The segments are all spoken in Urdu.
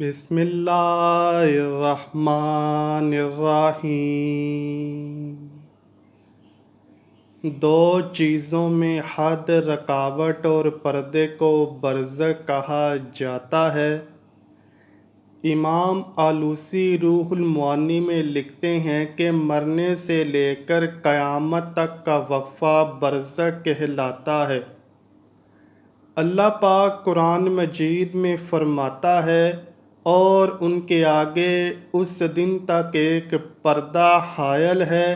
بسم اللہ الرحمن الرحیم۔ دو چیزوں میں حد، رکاوٹ اور پردے کو برزخ کہا جاتا ہے۔ امام آلوسی روح المعانی میں لکھتے ہیں کہ مرنے سے لے کر قیامت تک کا وقفہ برزخ کہلاتا ہے۔ اللہ پاک قرآن مجید میں فرماتا ہے اور ان کے آگے اس دن تک ایک پردہ حائل ہے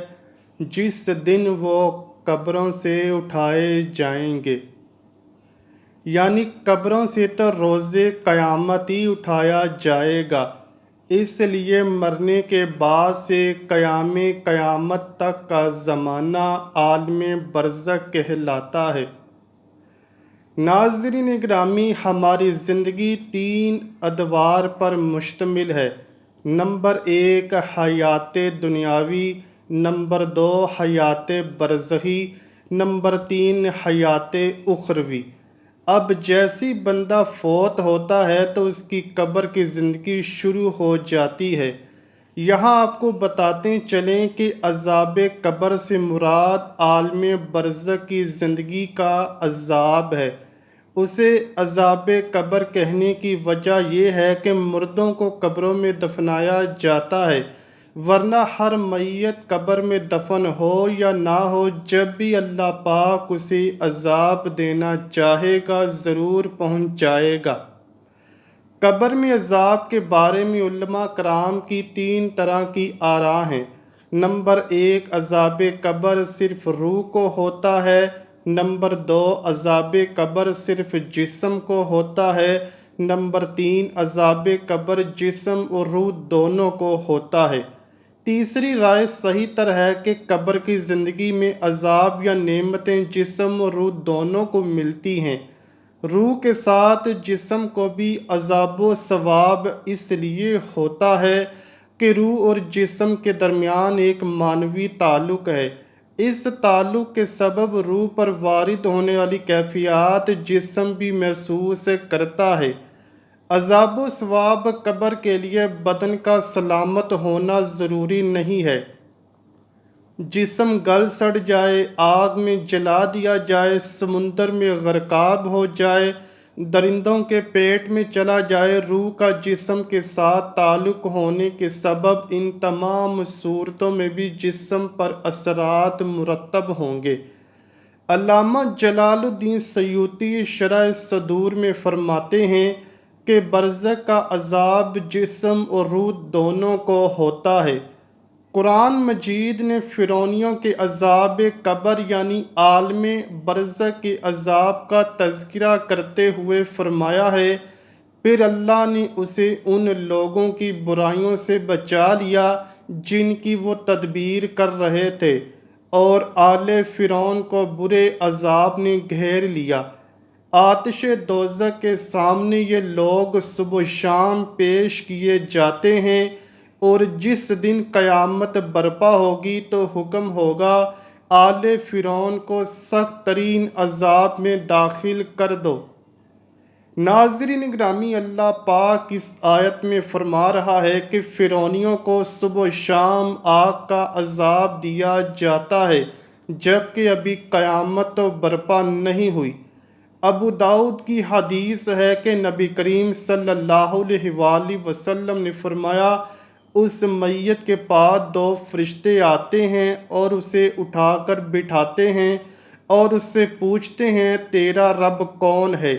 جس دن وہ قبروں سے اٹھائے جائیں گے، یعنی قبروں سے تو روز قیامت ہی اٹھایا جائے گا۔ اس لیے مرنے کے بعد سے قیامت تک کا زمانہ عالم برزخ کہلاتا ہے۔ ناظرین گرامی، ہماری زندگی 3 ادوار پر مشتمل ہے۔ نمبر 1 حیات دنیاوی، نمبر 2 حیات برزخی، نمبر 3 حیات اخروی۔ اب جیسی بندہ فوت ہوتا ہے تو اس کی قبر کی زندگی شروع ہو جاتی ہے۔ یہاں آپ کو بتاتے چلیں کہ عذاب قبر سے مراد عالم برزخ کی زندگی کا عذاب ہے۔ اسے عذاب قبر کہنے کی وجہ یہ ہے کہ مردوں کو قبروں میں دفنایا جاتا ہے، ورنہ ہر میت قبر میں دفن ہو یا نہ ہو، جب بھی اللہ پاک اسے عذاب دینا چاہے گا ضرور پہنچائے گا۔ قبر میں عذاب کے بارے میں علماء کرام کی 3 طرح کی آراء ہیں۔ نمبر 1 عذاب قبر صرف روح کو ہوتا ہے، نمبر 2 عذاب قبر صرف جسم کو ہوتا ہے، نمبر 3 عذاب قبر جسم اور روح دونوں کو ہوتا ہے۔ تیسری رائے صحیح تر ہے کہ قبر کی زندگی میں عذاب یا نعمتیں جسم اور روح دونوں کو ملتی ہیں۔ روح کے ساتھ جسم کو بھی عذاب و ثواب اس لیے ہوتا ہے کہ روح اور جسم کے درمیان ایک معنوی تعلق ہے۔ اس تعلق کے سبب روح پر وارد ہونے والی کیفیات جسم بھی محسوس کرتا ہے۔ عذاب و ثواب قبر کے لیے بدن کا سلامت ہونا ضروری نہیں ہے۔ جسم گل سڑ جائے، آگ میں جلا دیا جائے، سمندر میں غرقاب ہو جائے، درندوں کے پیٹ میں چلا جائے، روح کا جسم کے ساتھ تعلق ہونے کے سبب ان تمام صورتوں میں بھی جسم پر اثرات مرتب ہوں گے۔ علامہ جلال الدین سیوطی شرح صدور میں فرماتے ہیں کہ برزخ کا عذاب جسم اور روح دونوں کو ہوتا ہے۔ قرآن مجید نے فرعونیوں کے عذاب قبر یعنی عالم برزخ کے عذاب کا تذکرہ کرتے ہوئے فرمایا ہے، پھر اللہ نے اسے ان لوگوں کی برائیوں سے بچا لیا جن کی وہ تدبیر کر رہے تھے، اور آل فرعون کو برے عذاب نے گھیر لیا۔ آتش دوزخ کے سامنے یہ لوگ صبح و شام پیش کیے جاتے ہیں، اور جس دن قیامت برپا ہوگی تو حکم ہوگا آل فرعون کو سخت ترین عذاب میں داخل کر دو۔ ناظرین گرامی، اللہ پاک اس آیت میں فرما رہا ہے کہ فرعونیوں کو صبح و شام آگ کا عذاب دیا جاتا ہے جبکہ ابھی قیامت تو برپا نہیں ہوئی۔ ابو داؤد کی حدیث ہے کہ نبی کریم صلی اللہ علیہ وآلہ وسلم نے فرمایا، اس میت کے پاس 2 فرشتے آتے ہیں اور اسے اٹھا کر بٹھاتے ہیں اور اس سے پوچھتے ہیں تیرا رب کون ہے؟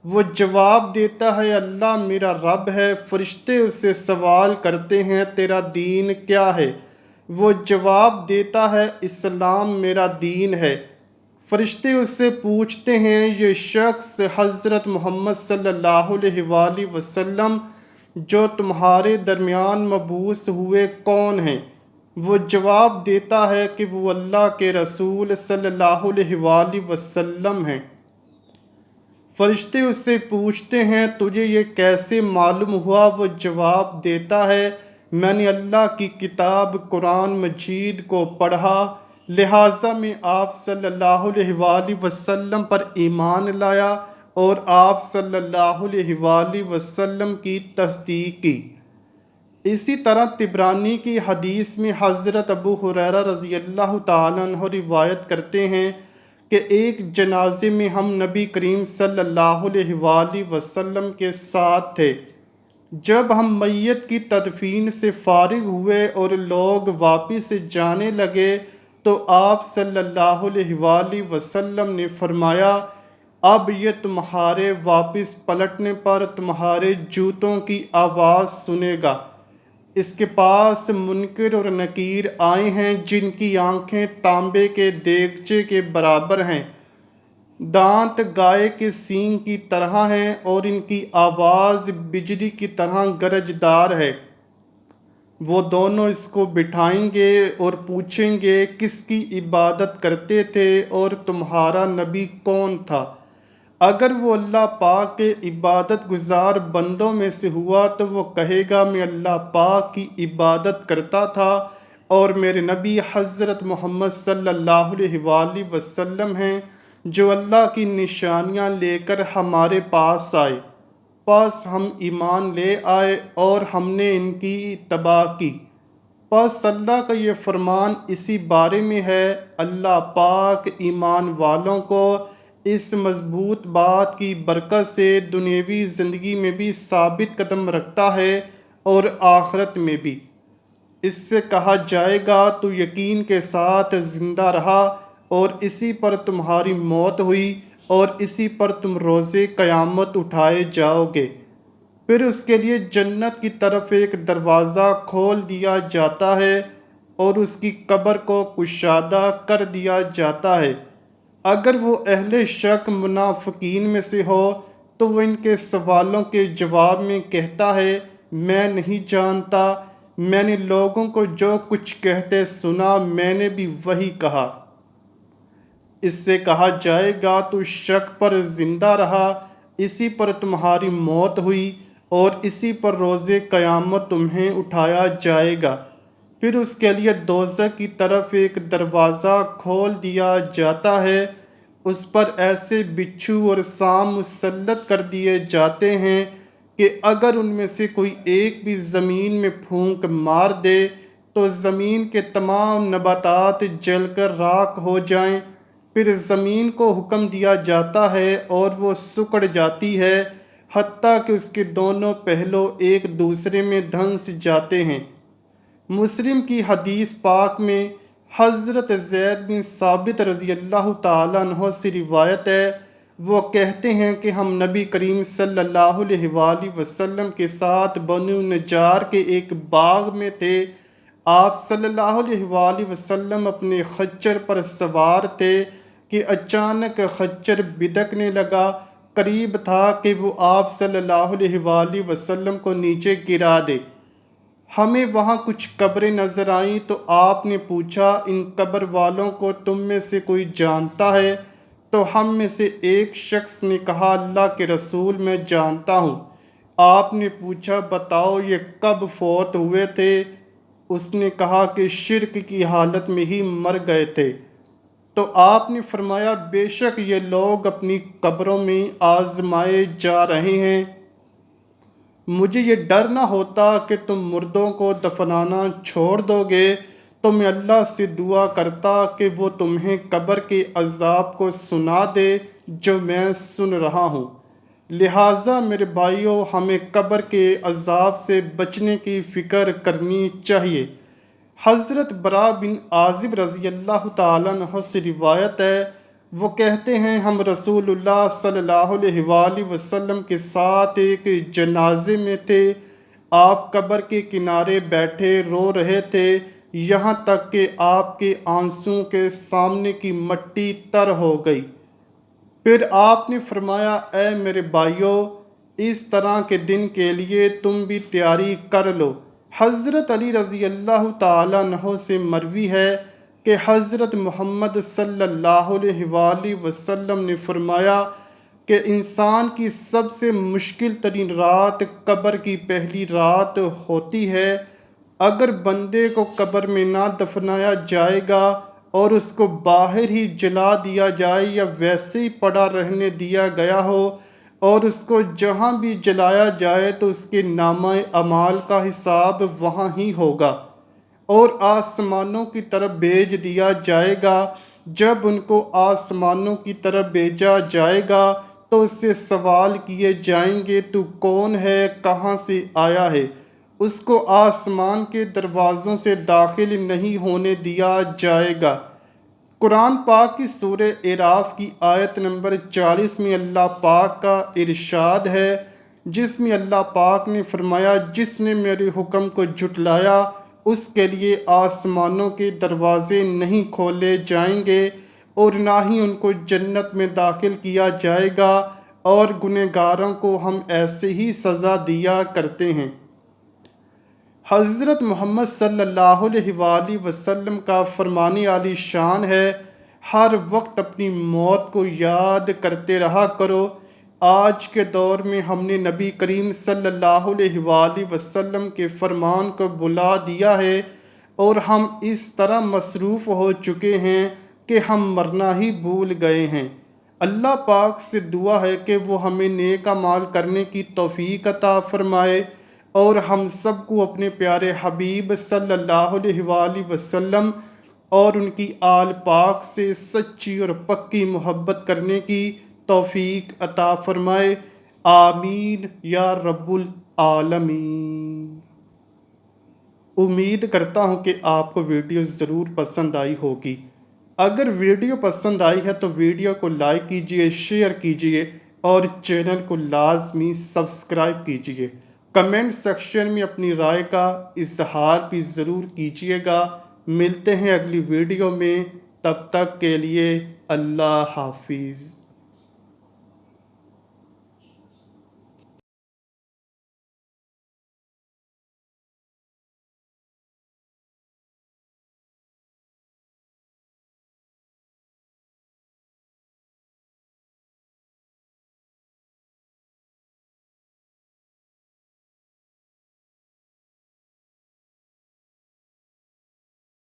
وہ جواب دیتا ہے اللہ میرا رب ہے۔ فرشتے اس سے سوال کرتے ہیں تیرا دین کیا ہے؟ وہ جواب دیتا ہے اسلام میرا دین ہے۔ فرشتے اس سے پوچھتے ہیں یہ شخص حضرت محمد صلی اللہ علیہ وآلہ وسلم جو تمہارے درمیان مبعوث ہوئے کون ہیں؟ وہ جواب دیتا ہے کہ وہ اللہ کے رسول صلی اللہ علیہ وآلہ وسلم ہیں۔ فرشتے اس سے پوچھتے ہیں تجھے یہ کیسے معلوم ہوا؟ وہ جواب دیتا ہے میں نے اللہ کی کتاب قرآن مجید کو پڑھا، لہٰذا میں آپ صلی اللہ علیہ وآلہ وسلم پر ایمان لایا اور آپ صلی اللہ علیہ وآلہ وسلم کی تصدیق کی۔ اسی طرح طبرانی کی حدیث میں حضرت ابو ہریرہ رضی اللہ تعالیٰ عنہ روایت کرتے ہیں کہ ایک جنازے میں ہم نبی کریم صلی اللہ علیہ وآلہ وسلم کے ساتھ تھے۔ جب ہم میت کی تدفین سے فارغ ہوئے اور لوگ واپس جانے لگے تو آپ صلی اللہ علیہ وآلہ وسلم نے فرمایا، اب یہ تمہارے واپس پلٹنے پر تمہارے جوتوں کی آواز سنے گا۔ اس کے پاس منکر اور نکیر آئے ہیں جن کی آنکھیں تانبے کے دیگچے کے برابر ہیں، دانت گائے کے سینگ کی طرح ہیں اور ان کی آواز بجلی کی طرح گرجدار ہے۔ وہ دونوں اس کو بٹھائیں گے اور پوچھیں گے کس کی عبادت کرتے تھے اور تمہارا نبی کون تھا؟ اگر وہ اللہ پاک کے عبادت گزار بندوں میں سے ہوا تو وہ کہے گا میں اللہ پاک کی عبادت کرتا تھا اور میرے نبی حضرت محمد صلی اللہ علیہ وآلہ وسلم ہیں جو اللہ کی نشانیاں لے کر ہمارے پاس آئے، پس ہم ایمان لے آئے اور ہم نے ان کی اتباع کی۔ پس اللہ کا یہ فرمان اسی بارے میں ہے، اللہ پاک ایمان والوں کو اس مضبوط بات کی برکت سے دنیاوی زندگی میں بھی ثابت قدم رکھتا ہے اور آخرت میں بھی۔ اس سے کہا جائے گا تو یقین کے ساتھ زندہ رہا اور اسی پر تمہاری موت ہوئی اور اسی پر تم روز قیامت اٹھائے جاؤ گے۔ پھر اس کے لیے جنت کی طرف ایک دروازہ کھول دیا جاتا ہے اور اس کی قبر کو کشادہ کر دیا جاتا ہے۔ اگر وہ اہل شک منافقین میں سے ہو تو وہ ان کے سوالوں کے جواب میں کہتا ہے، میں نہیں جانتا، میں نے لوگوں کو جو کچھ کہتے سنا میں نے بھی وہی کہا۔ اس سے کہا جائے گا تو شک پر زندہ رہا، اسی پر تمہاری موت ہوئی اور اسی پر روز قیامت تمہیں اٹھایا جائے گا۔ پھر اس کے لیے دوزخ کی طرف ایک دروازہ کھول دیا جاتا ہے، اس پر ایسے بچھو اور سام مسلط کر دیے جاتے ہیں کہ اگر ان میں سے کوئی ایک بھی زمین میں پھونک مار دے تو زمین کے تمام نباتات جل کر راکھ ہو جائیں۔ پھر زمین کو حکم دیا جاتا ہے اور وہ سکڑ جاتی ہے حتیٰ کہ اس کے دونوں پہلو ایک دوسرے میں دھنس جاتے ہیں۔ مسلم کی حدیث پاک میں حضرت زید بن ثابت رضی اللہ تعالیٰ عنہ سے روایت ہے، وہ کہتے ہیں کہ ہم نبی کریم صلی اللہ علیہ وآلہ وسلم کے ساتھ بنو نجار کے ایک باغ میں تھے۔ آپ صلی اللہ علیہ وآلہ وسلم اپنے خچر پر سوار تھے کہ اچانک خچر بدکنے لگا، قریب تھا کہ وہ آپ صلی اللہ علیہ وآلہ وسلم کو نیچے گرا دے۔ ہمیں وہاں کچھ قبریں نظر آئیں تو آپ نے پوچھا، ان قبر والوں کو تم میں سے کوئی جانتا ہے؟ تو ہم میں سے ایک شخص نے کہا، اللہ کے رسول میں جانتا ہوں۔ آپ نے پوچھا، بتاؤ یہ کب فوت ہوئے تھے؟ اس نے کہا کہ شرک کی حالت میں ہی مر گئے تھے۔ تو آپ نے فرمایا، بے شک یہ لوگ اپنی قبروں میں آزمائے جا رہے ہیں۔ مجھے یہ ڈر نہ ہوتا کہ تم مردوں کو دفنانا چھوڑ دو گے تو میں اللہ سے دعا کرتا کہ وہ تمہیں قبر کے عذاب کو سنا دے جو میں سن رہا ہوں۔ لہٰذا میرے بھائیوں، ہمیں قبر کے عذاب سے بچنے کی فکر کرنی چاہیے۔ حضرت برا بن عازب رضی اللہ تعالیٰ عنہ سے روایت ہے، وہ کہتے ہیں ہم رسول اللہ صلی اللہ علیہ وآلہ وسلم کے ساتھ ایک جنازے میں تھے۔ آپ قبر کے کنارے بیٹھے رو رہے تھے، یہاں تک کہ آپ کے آنسوں کے سامنے کی مٹی تر ہو گئی۔ پھر آپ نے فرمایا، اے میرے بھائیوں، اس طرح کے دن کے لیے تم بھی تیاری کر لو۔ حضرت علی رضی اللہ تعالیٰ عنہ سے مروی ہے کہ حضرت محمد صلی اللہ علیہ وآلہ وسلم نے فرمایا کہ انسان کی سب سے مشکل ترین رات قبر کی پہلی رات ہوتی ہے۔ اگر بندے کو قبر میں نہ دفنایا جائے گا اور اس کو باہر ہی جلا دیا جائے یا ویسے ہی پڑا رہنے دیا گیا ہو اور اس کو جہاں بھی جلایا جائے تو اس کے نامہ اعمال کا حساب وہاں ہی ہوگا، اور آسمانوں کی طرف بھیج دیا جائے گا۔ جب ان کو آسمانوں کی طرف بھیجا جائے گا تو اس سے سوال کیے جائیں گے، تو کون ہے، کہاں سے آیا ہے؟ اس کو آسمان کے دروازوں سے داخل نہیں ہونے دیا جائے گا۔ قرآن پاک کی سورہ اعراف کی آیت نمبر 40 میں اللہ پاک کا ارشاد ہے، جس میں اللہ پاک نے فرمایا، جس نے میرے حکم کو جھٹلایا اس کے لیے آسمانوں کے دروازے نہیں کھولے جائیں گے، اور نہ ہی ان کو جنت میں داخل کیا جائے گا، اور گنہگاروں کو ہم ایسے ہی سزا دیا کرتے ہیں۔ حضرت محمد صلی اللہ علیہ وآلہ وسلم کا فرمان عالی شان ہے، ہر وقت اپنی موت کو یاد کرتے رہا کرو۔ آج کے دور میں ہم نے نبی کریم صلی اللہ علیہ وآلہ وسلم کے فرمان کو بلا دیا ہے، اور ہم اس طرح مصروف ہو چکے ہیں کہ ہم مرنا ہی بھول گئے ہیں۔ اللہ پاک سے دعا ہے کہ وہ ہمیں نیک اعمال کرنے کی توفیق عطا فرمائے، اور ہم سب کو اپنے پیارے حبیب صلی اللہ علیہ وآلہ وسلم اور ان کی آل پاک سے سچی اور پکی محبت کرنے کی توفیق عطا فرمائے۔ آمین یا رب العالمین۔ امید کرتا ہوں کہ آپ کو ویڈیو ضرور پسند آئی ہوگی۔ اگر ویڈیو پسند آئی ہے تو ویڈیو کو لائک کیجئے، شیئر کیجئے، اور چینل کو لازمی سبسکرائب کیجئے۔ کمنٹ سیکشن میں اپنی رائے کا اظہار بھی ضرور کیجئے گا۔ ملتے ہیں اگلی ویڈیو میں، تب تک کے لیے اللہ حافظ۔